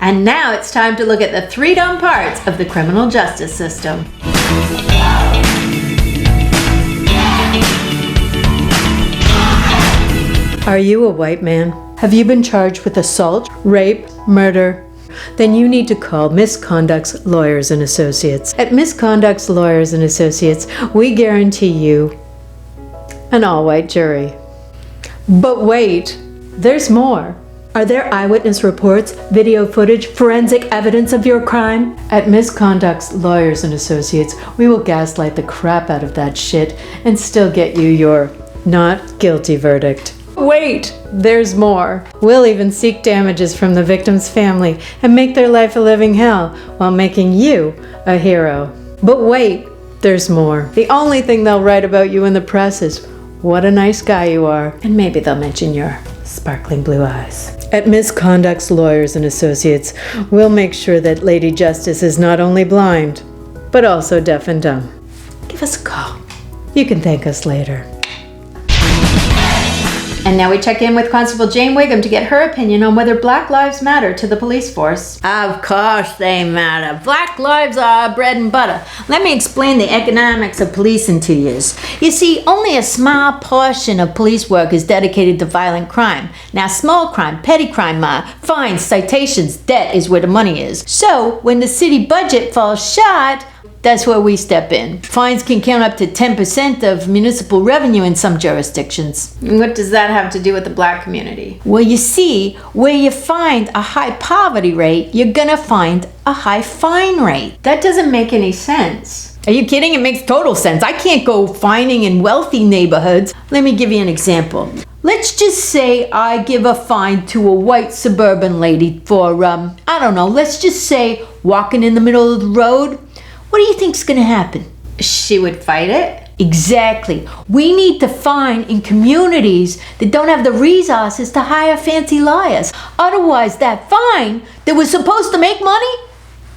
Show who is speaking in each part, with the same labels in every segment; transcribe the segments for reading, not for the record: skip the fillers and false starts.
Speaker 1: And now it's time to look at the 3 dumb parts of the criminal justice system. Are you a white man? Have you been charged with assault, rape, murder? Then you need to call Misconduct's Lawyers and Associates. At Misconduct's Lawyers and Associates, we guarantee you an all-white jury. But wait, there's more. Are there eyewitness reports, video footage, forensic evidence of your crime? At Misconduct's Lawyers and Associates, we will gaslight the crap out of that shit and still get you your not guilty verdict. Wait, there's more. We'll even seek damages from the victim's family and make their life a living hell while making you a hero. But wait, there's more. The only thing they'll write about you in the press is what a nice guy you are, and maybe they'll mention your sparkling blue eyes. At Misconduct's Lawyers and Associates, we'll make sure that Lady Justice is not only blind, but also deaf and dumb. Give us a call. You can thank us later. And now we check in with Constable Jane Wiggam to get her opinion on whether Black lives matter to the police force. Of course they matter. Black lives are bread and butter. Let me explain the economics of policing to you. You see, only a small portion of police work is dedicated to violent crime. Now, small crime, petty crime, fines, citations, debt is where the money is. So, when the city budget falls short, that's where we step in. Fines can count up to 10% of municipal revenue in some jurisdictions. What does that have to do with the black community? Well, you see, where you find a high poverty rate, you're gonna find a high fine rate. That doesn't make any sense. Are you kidding? It makes total sense. I can't go fining in wealthy neighborhoods. Let me give you an example. Let's just say I give a fine to a white suburban lady for, let's just say walking in the middle of the road. What do you think's gonna happen? She would fight it? Exactly. We need to fine in communities that don't have the resources to hire fancy lawyers. Otherwise, that fine that was supposed to make money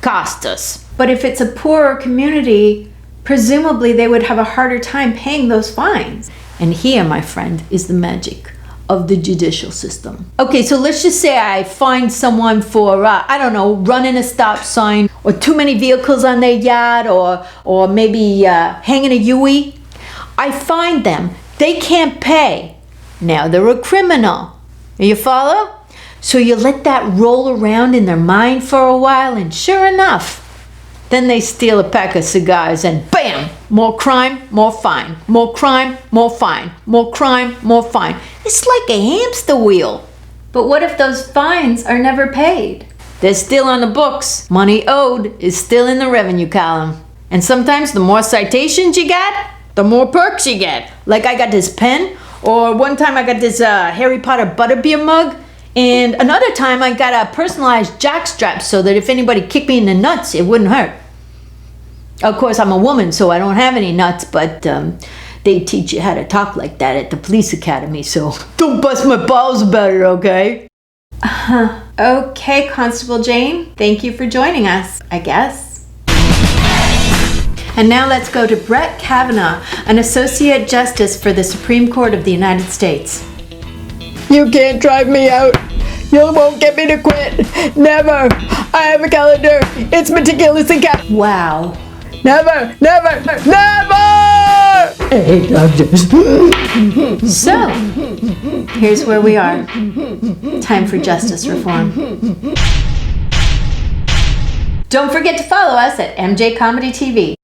Speaker 1: cost us. But if it's a poorer community, presumably they would have a harder time paying those fines. And here, my friend, is the magic of the judicial system. Okay, so let's just say I find someone for, running a stop sign, or too many vehicles on their yard, or maybe hanging a Yui. I find them. They can't pay. Now they're a criminal. You follow? So you let that roll around in their mind for a while, and sure enough, then they steal a pack of cigars and bam! More crime, more fine. More crime, more fine. More crime, more fine. It's like a hamster wheel. But what if those fines are never paid? They're still on the books. Money owed is still in the revenue column. And sometimes the more citations you get, the more perks you get. Like I got this pen, or one time I got this Harry Potter butterbeer mug, and another time I got a personalized jockstrap so that if anybody kicked me in the nuts, it wouldn't hurt. Of course, I'm a woman, so I don't have any nuts, but they teach you how to talk like that at the police academy, so don't bust my balls about it, okay? Okay, Constable Jane. Thank you for joining us, I guess. And now let's go to Brett Kavanaugh, an Associate Justice for the Supreme Court of the United States.
Speaker 2: You can't drive me out. You won't get me to quit. Never. I have a calendar. It's meticulous and kept.
Speaker 1: Wow.
Speaker 2: Never, never, never! Hey, doctors.
Speaker 1: So, here's where we are. Time for justice reform. Don't forget to follow us at MJ Comedy TV.